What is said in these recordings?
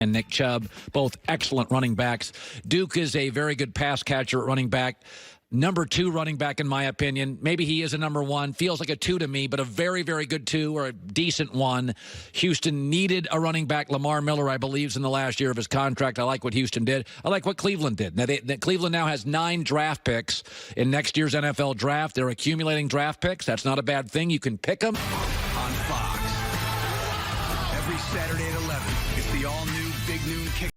and Nick Chubb, both excellent running backs. Duke is a very good pass catcher at running back. Number 2 running back, in my opinion. Maybe he is a number 1. Feels like a 2 to me, but a very, very good 2 or a decent 1. Houston needed a running back. Lamar Miller, I believe, is in the last year of his contract. I like what Houston did. I like what Cleveland did. Now, Cleveland now has 9 draft picks in next year's NFL draft. They're accumulating draft picks. That's not a bad thing. You can pick them. On Fox. Every Saturday at 11, it's the all-new Big Noon Kick.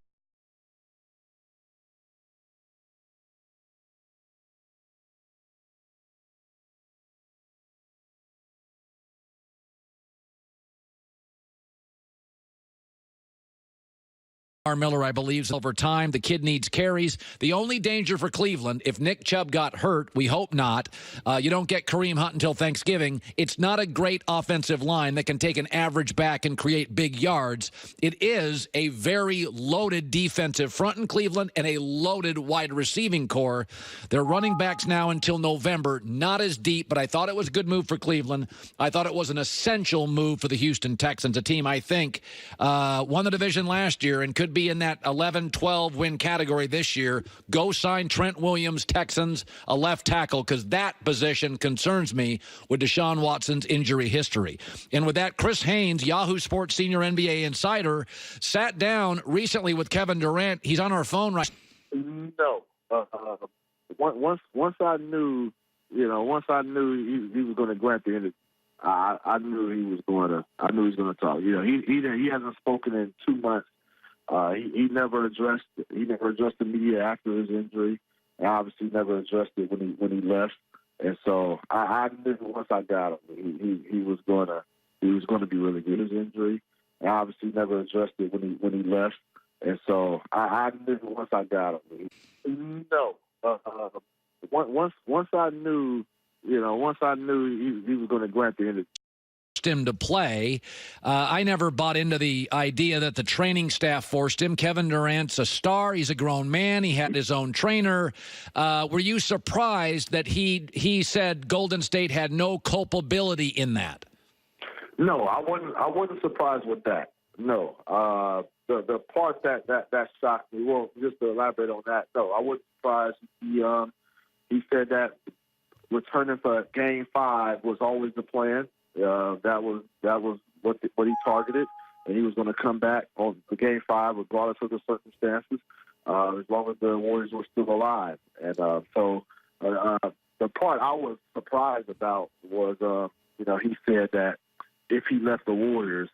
Miller, I believe, over time. The kid needs carries. The only danger for Cleveland, if Nick Chubb got hurt, we hope not, you don't get Kareem Hunt until Thanksgiving. It's not a great offensive line that can take an average back and create big yards. It is a very loaded defensive front in Cleveland and a loaded wide receiving core. Their running backs now until November, not as deep, but I thought it was a good move for Cleveland. I thought it was an essential move for the Houston Texans, a team I think won the division last year and could be in that 11-12 win category this year. Go sign Trent Williams, Texans, a left tackle, because that position concerns me with Deshaun Watson's injury history. And with that, Chris Haynes, Yahoo Sports senior NBA insider, sat down recently with Kevin Durant. He's on our phone right No. Once I knew, he was going to grant the interview, I knew he was going to talk. He hasn't spoken in 2 months. He never addressed the media after his injury, and obviously never addressed it when he left. And so I knew once I got him, he was going to be really good. His injury, and obviously never addressed it when he left. And so I knew once I got him. No, once I knew, he was going to grant the interview. Him to play. I never bought into the idea that the training staff forced him. Kevin Durant's a star. He's a grown man. He had his own trainer. Were you surprised that he said Golden State had no culpability in that? No, I wasn't surprised with that. No. The part that shocked me, well, just to elaborate on that, no, I wasn't surprised. He said that returning for Game 5 was always the plan. That was what he targeted, and he was going to come back on the Game 5 regardless of the circumstances, as long as the Warriors were still alive. And so the part I was surprised about was, he said that if he left the Warriors,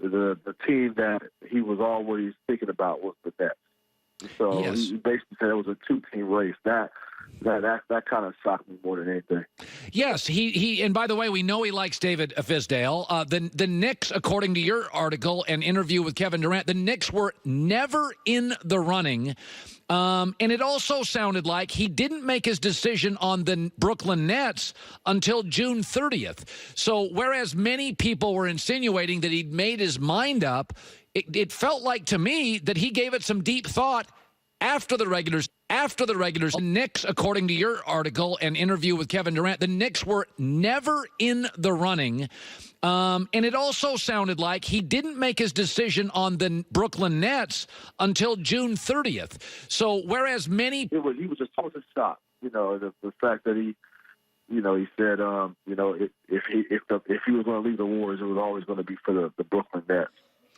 the team that he was always thinking about was the Nets. So yes. He basically said it was a 2-team race. That kind of shocked me more than anything. Yes, he and by the way, we know he likes David Fizdale. The Knicks, according to your article and interview with Kevin Durant, the Knicks were never in the running. And it also sounded like he didn't make his decision on the Brooklyn Nets until June 30th. So whereas many people were insinuating that he'd made his mind up, it felt like to me that he gave it some deep thought after the regulars. The Knicks, according to your article and interview with Kevin Durant, the Knicks were never in the running. And it also sounded like he didn't make his decision on the Brooklyn Nets until June 30th. So whereas many... he was just totally shocked, the fact that he said, if he was going to leave the Warriors, it was always going to be for the Brooklyn Nets.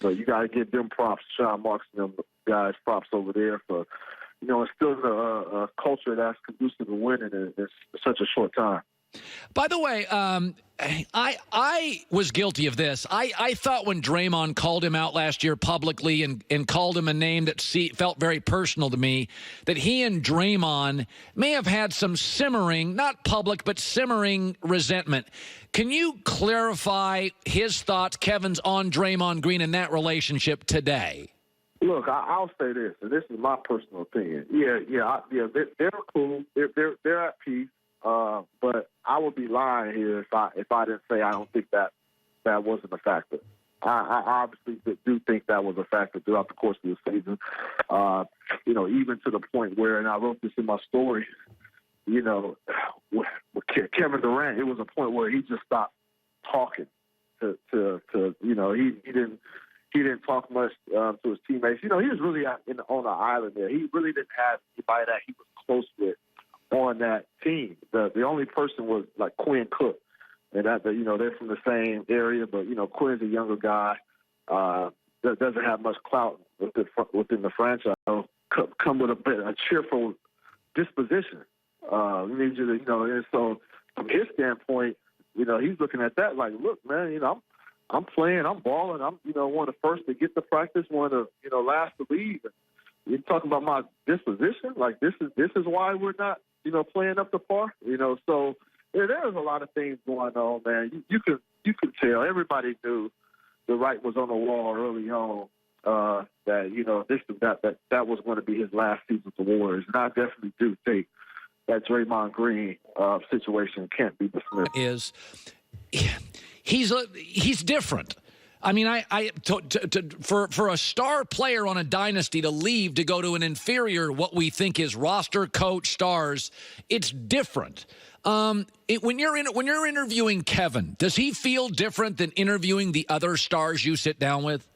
So you got to give them props, Sean Marks and them guys props over there for, instilling a culture that's conducive to winning in such a short time. By the way, I was guilty of this. I thought when Draymond called him out last year publicly and called him a name that felt very personal to me, that he and Draymond may have had some simmering, not public, but simmering resentment. Can you clarify his thoughts, Kevin's, on Draymond Green and that relationship today? Look, I'll say this, and this is my personal opinion. They're cool. They're at peace. But I would be lying here if I didn't say I don't think that wasn't a factor. I obviously do think that was a factor throughout the course of the season. Even to the point where, and I wrote this in my story, with Kevin Durant, it was a point where he just stopped talking to he he didn't talk much to his teammates. He was really out on the island there. He really didn't have anybody that he was close with on that team. The only person was like Quinn Cook, and that they're from the same area, but Quinn's a younger guy that doesn't have much clout within the franchise. Come with a cheerful disposition. Need you to, and so from his standpoint, he's looking at that like, look, man, I'm playing, I'm balling, I'm one of the first to get to practice, one of the last to leave. You're talking about my disposition, like this is why we're not playing up to par. So yeah, there's a lot of things going on, man. You could tell everybody knew the writing was on the wall early on. That was going to be his last season with the Warriors, and I definitely do think that Draymond Green situation can't be dismissed. He's different. I mean, for a star player on a dynasty to leave to go to an inferior, what we think is roster coach stars, it's different. When you're interviewing Kevin, does he feel different than interviewing the other stars you sit down with?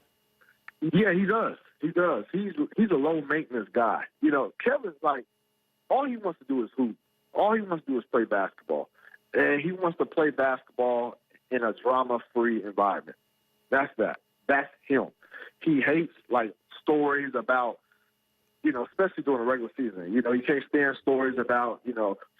Yeah, he does. He does. He's a low maintenance guy. Kevin's like, all he wants to do is hoop. All he wants to do is play basketball, and he wants to play basketball in a drama-free environment. That's him. He hates like stories about, especially during the regular season. He can't stand stories about,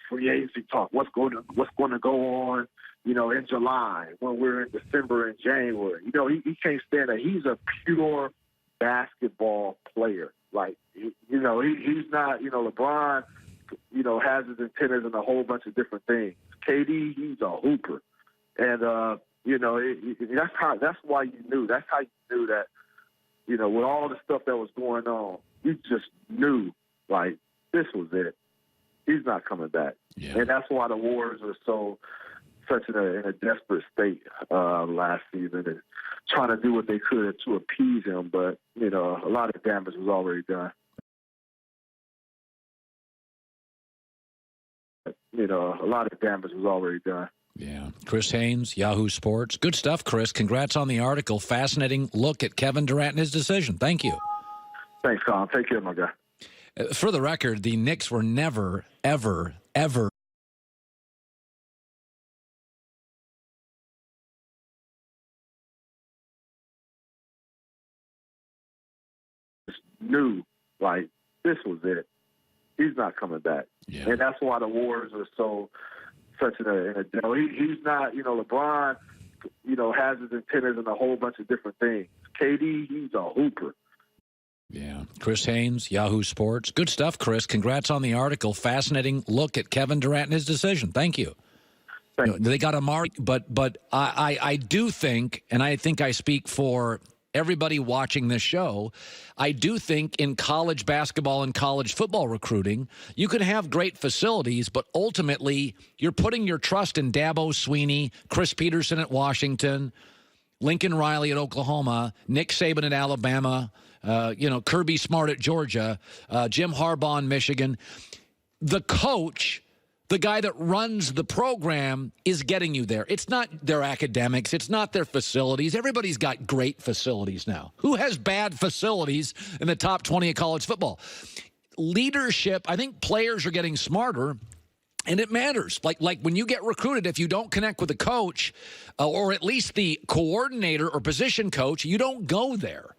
free agency talk. What's going to go on, in July when we're in December and January. He can't stand that. He's a pure basketball player. Like, he's not, LeBron, has his antennas in a whole bunch of different things. KD, he's a hooper. And, that's why you knew. That's how you knew that, with all the stuff that was going on, you just knew, like, this was it. He's not coming back. Yeah. And that's why the Warriors are such in a desperate state last season and trying to do what they could to appease him. But, a lot of damage was already done. A lot of damage was already done. Yeah. Chris Haynes, Yahoo Sports. Good stuff, Chris. Congrats on the article. Fascinating look at Kevin Durant and his decision. Thank you. Thanks, Colin. Take care, my guy. For the record, the Knicks were never, ever, ever knew, like, this was it. He's not coming back. Yeah. And that's why the Warriors are such in a he's not, LeBron, has his antennas in a whole bunch of different things. KD, he's a hooper. Yeah. Chris Haynes, Yahoo Sports. Good stuff, Chris. Congrats on the article. Fascinating look at Kevin Durant and his decision. Thank you. They got a mark, but I do think, and I think I speak for everybody watching this show, I do think in college basketball and college football recruiting, you can have great facilities, but ultimately you're putting your trust in Dabo Swinney, Chris Peterson at Washington, Lincoln Riley at Oklahoma, Nick Saban at Alabama, Kirby Smart at Georgia, Jim Harbaugh in Michigan. The coach, the guy that runs the program, is getting you there. It's not their academics. It's not their facilities. Everybody's got great facilities now. Who has bad facilities in the top 20 of college football? Leadership, I think players are getting smarter, and it matters. Like when you get recruited, if you don't connect with the coach or at least the coordinator or position coach, you don't go there.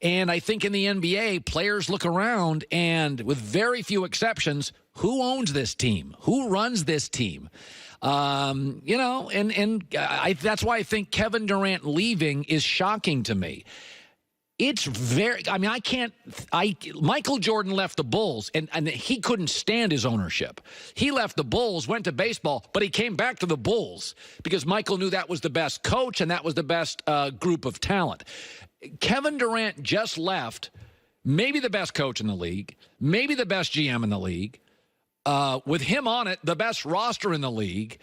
And I think in the NBA, players look around and, with very few exceptions, who owns this team? Who runs this team? That's why I think Kevin Durant leaving is shocking to me. It's very, Michael Jordan left the Bulls, and he couldn't stand his ownership. He left the Bulls, went to baseball, but he came back to the Bulls because Michael knew that was the best coach and that was the best group of talent. Kevin Durant just left maybe the best coach in the league, maybe the best GM in the league, with him on it, the best roster in the league.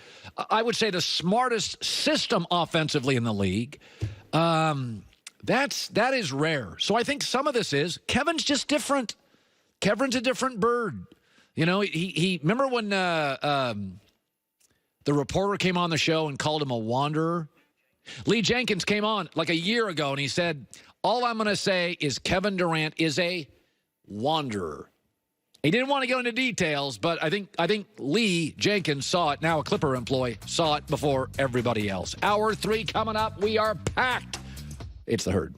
I would say the smartest system offensively in the league. That is rare. So I think some of this is Kevin's just different. Kevin's a different bird. He remember when the reporter came on the show and called him a wanderer? Lee Jenkins came on like a year ago, and he said, All I'm going to say is Kevin Durant is a wanderer. He didn't want to go into details, but I think Lee Jenkins saw it, now a Clipper employee, saw it before everybody else. Hour 3 coming up. We are packed. It's The Herd.